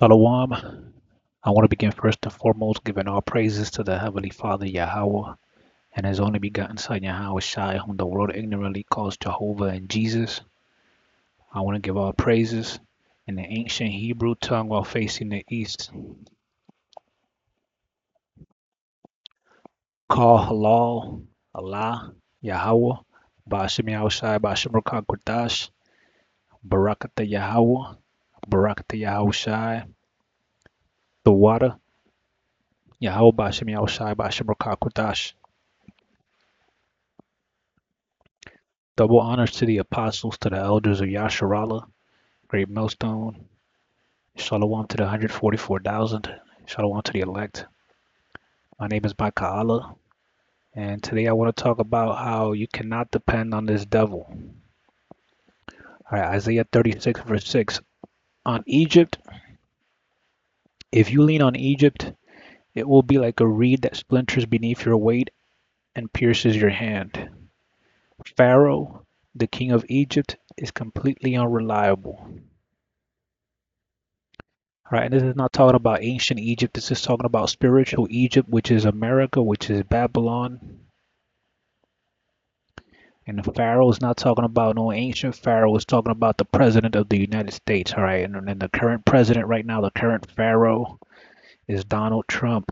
Shalom. I want to begin first and foremost giving all praises to the Heavenly Father Yahweh and His only begotten Son Yahweh Shai, whom the world ignorantly calls Jehovah and Jesus. I want to give all praises in the ancient Hebrew tongue while facing the east. Call Halal, Allah, Yahweh, Ba'ashem Yahweh Shai, Ba'ashem Rakah Kodash, Barakata Yahweh, Barakata Yahweh Shai, the water, Yahweh Ba'ashem Yahweh Shai, Ba'ashem Rakah Kodash. Double honors to the apostles, to the elders of Yasharala, Greatmillstone. Shalom to the 144,000. Shalom to the elect. My name is Micah, and today I want to talk about how you cannot depend on this devil. All right, Isaiah 36, verse 6. On Egypt, if you lean on Egypt, it will be like a reed that splinters beneath your weight and pierces your hand. Pharaoh, the king of Egypt, is completely unreliable. Right, and this is not talking about ancient Egypt. This is talking about spiritual Egypt, which is America, which is Babylon. And the Pharaoh is not talking about no ancient Pharaoh. It's talking about the president of the United States. All right, and the current president right now, the current Pharaoh, is Donald Trump.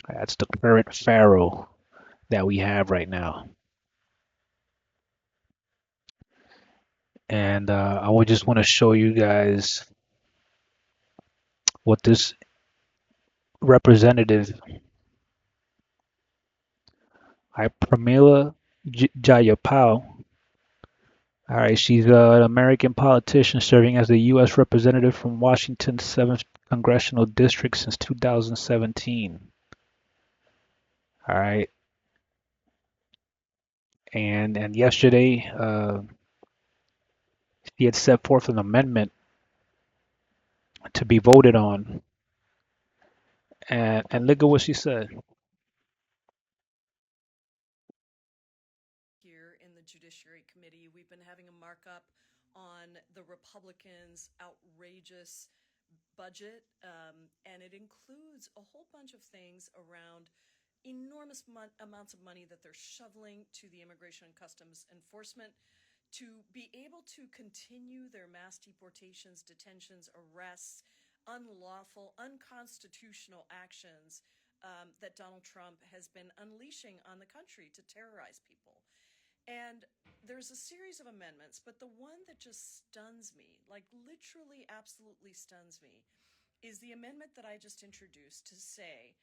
That's the current Pharaoh that we have right now. And I would just want to show you guys what this representative, Pramila Jayapal. All right, she's an American politician serving as the U.S. representative from Washington's 7th congressional district since 2017. All right, and yesterday she had set forth an amendment to be voted on, and look at what she said. Here in the Judiciary Committee, we've been having a markup on the Republicans' outrageous budget, and it includes a whole bunch of things around enormous amounts of money that they're shoveling to the Immigration and Customs Enforcement to be able to continue their mass deportations, detentions, arrests, unlawful, unconstitutional actions that Donald Trump has been unleashing on the country to terrorize people. And there's a series of amendments, but the one that just stuns me, like literally absolutely stuns me, is the amendment that I just introduced to say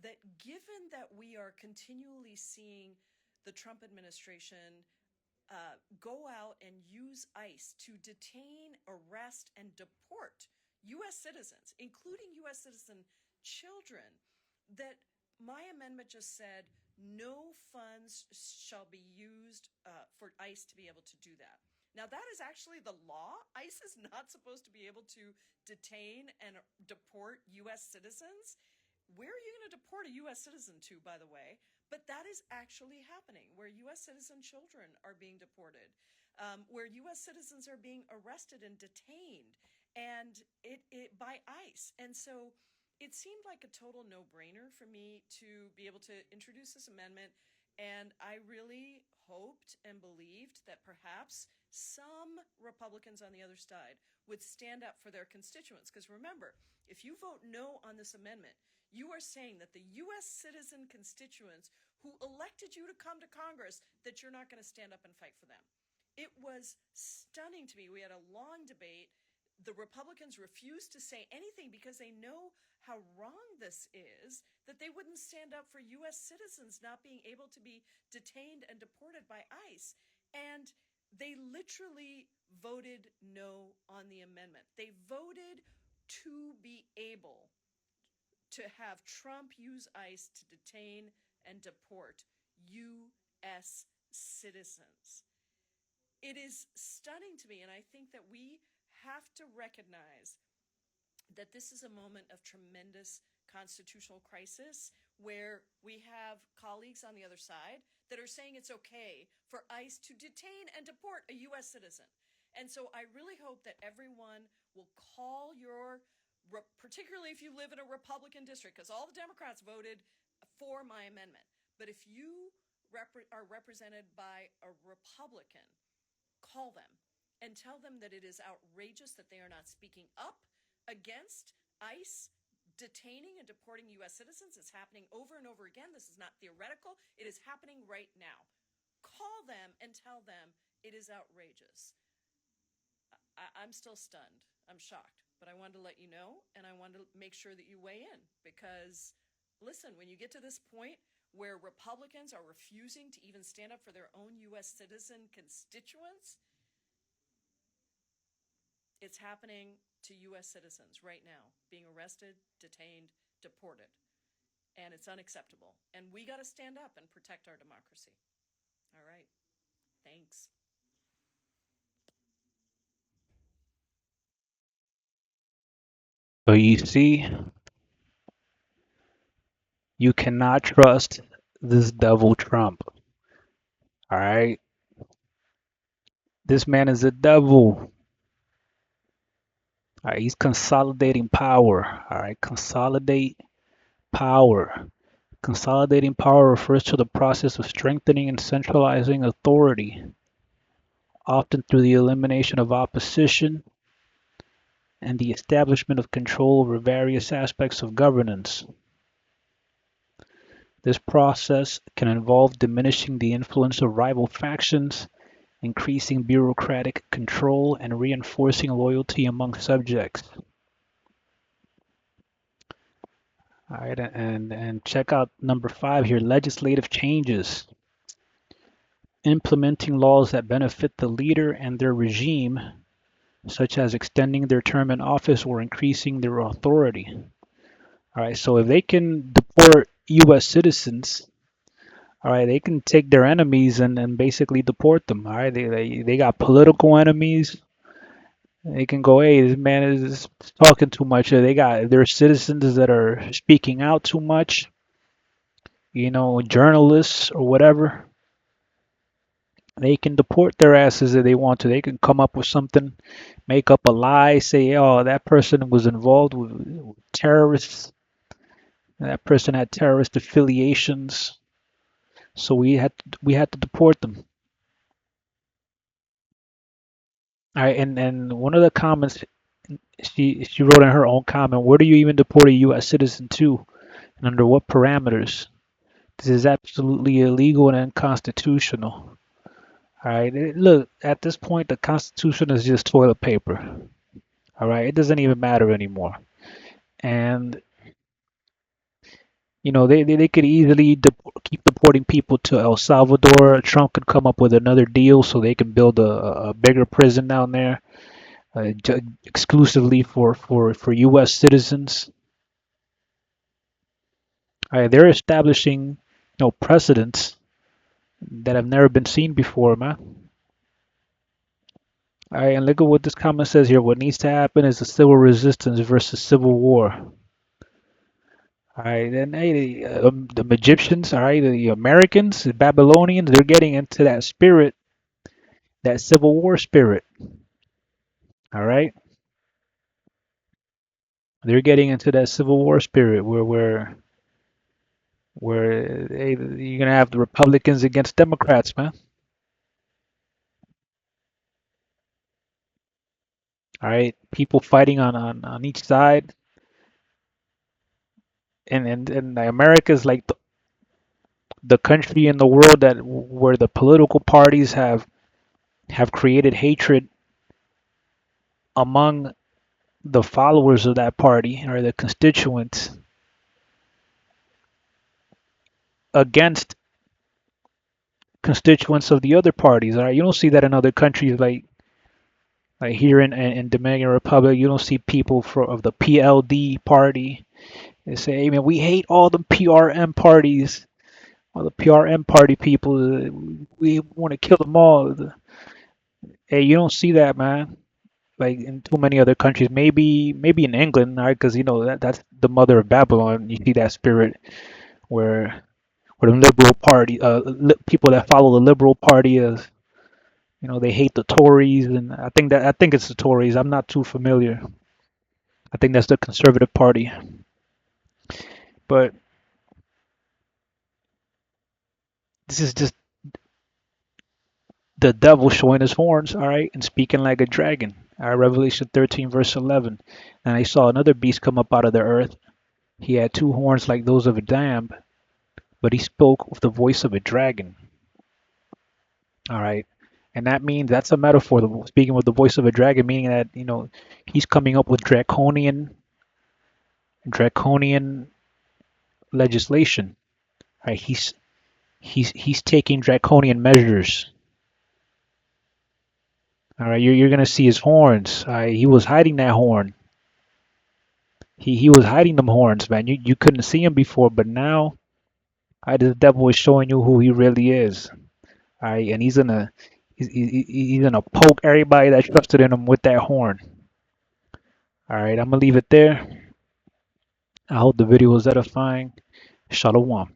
that given that we are continually seeing the Trump administration go out and use ICE to detain, arrest, and deport U.S. citizens, including U.S. citizen children, that my amendment just said no funds shall be used for ICE to be able to do that. Now, that is actually the law. ICE is not supposed to be able to detain and deport U.S. citizens. Where are you going to deport a U.S. citizen to, by the way? But that is actually happening, where U.S. citizen children are being deported, where U.S. citizens are being arrested and detained, and by ICE. And so it seemed like a total no-brainer for me to be able to introduce this amendment, and I really hoped and believed that perhaps some Republicans on the other side would stand up for their constituents. Because remember, if you vote no on this amendment, you are saying that the U.S. citizen constituents who elected you to come to Congress, that you're not going to stand up and fight for them. It was stunning to me. We had a long debate. The Republicans refused to say anything because they know how wrong this is, that they wouldn't stand up for U.S. citizens not being able to be detained and deported by ICE. And they literally voted no on the amendment. They voted to be able to have Trump use ICE to detain and deport U.S. citizens. It is stunning to me, and I think that we have to recognize that this is a moment of tremendous constitutional crisis where we have colleagues on the other side that are saying it's okay for ICE to detain and deport a U.S. citizen. And so I really hope that everyone will call your, particularly if you live in a Republican district, because all the Democrats voted for my amendment. But if you are represented by a Republican, call them and tell them that it is outrageous that they are not speaking up against ICE detaining and deporting U.S. citizens. It's happening over and over again. This is not theoretical. It is happening right now. Call them and tell them it is outrageous. I'm still stunned. I'm shocked. But I wanted to let you know, and I wanted to make sure that you weigh in because, listen, when you get to this point where Republicans are refusing to even stand up for their own U.S. citizen constituents, it's happening to U.S. citizens right now, being arrested, detained, deported. And it's unacceptable. And we got to stand up and protect our democracy. All right. Thanks. So you see, you cannot trust this devil Trump. All right, this man is a devil. All right, he's consolidating power. All right, consolidate power. Consolidating power refers to the process of strengthening and centralizing authority, often through the elimination of opposition and the establishment of control over various aspects of governance. This process can involve diminishing the influence of rival factions, increasing bureaucratic control, and reinforcing loyalty among subjects. All right, and check out number 5 here, legislative changes. Implementing laws that benefit the leader and their regime, such as extending their term in office or increasing their authority. All right, so if they can deport U.S. citizens, all right, they can take their enemies and basically deport them. All right, they got political enemies. They can go, hey, this man is talking too much. They got their citizens that are speaking out too much. Journalists or whatever. They can deport their asses if they want to. They can come up with something, make up a lie, say, oh, that person was involved with terrorists. That person had terrorist affiliations, so we had to deport them. All right, and one of the comments she wrote in her own comment, where do you even deport a U.S. citizen to, and under what parameters? This is absolutely illegal and unconstitutional. All right, look, at this point, the Constitution is just toilet paper. All right, it doesn't even matter anymore. And they could easily keep deporting people to El Salvador. Trump could come up with another deal so they can build a bigger prison down there, exclusively for U.S. citizens. All right, they're establishing, precedents that have never been seen before, man. All right, and look at what this comment says here. What needs to happen is a civil resistance versus civil war. All right, and hey, the Egyptians, all right, the Americans, the Babylonians, they're getting into that spirit, that Civil War spirit. All right, they're getting into that Civil War spirit where hey, you're gonna have the Republicans against Democrats, man. All right, people fighting on each side, and America is like the country in the world that where the political parties have created hatred among the followers of that party or the constituents against constituents of the other parties. All right, you don't see that in other countries like here in Dominican Republic. You don't see people of the PLD party. They say, "Hey man, we hate all the PRM parties, all the PRM party people. We want to kill them all." Hey, you don't see that, man. Like in too many other countries, maybe in England, right? Because that's the mother of Babylon. You see that spirit where the liberal party, people that follow the liberal party is They hate the Tories, and I think it's the Tories. I'm not too familiar. I think that's the Conservative Party. But this is just the devil showing his horns, all right, and speaking like a dragon. All right, Revelation 13, verse 11. And I saw another beast come up out of the earth. He had two horns like those of a dam, but he spoke with the voice of a dragon. All right. And that means that's a metaphor. Speaking with the voice of a dragon, meaning that, he's coming up with draconian legislation. Right? He's taking draconian measures. All right, you're gonna see his horns. He was hiding that horn. He was hiding them horns, man. You couldn't see him before, but now the devil is showing you who he really is. All right, and he's gonna poke everybody that trusted in him with that horn. All right, I'm gonna leave it there. I hope the video was edifying. Shalom.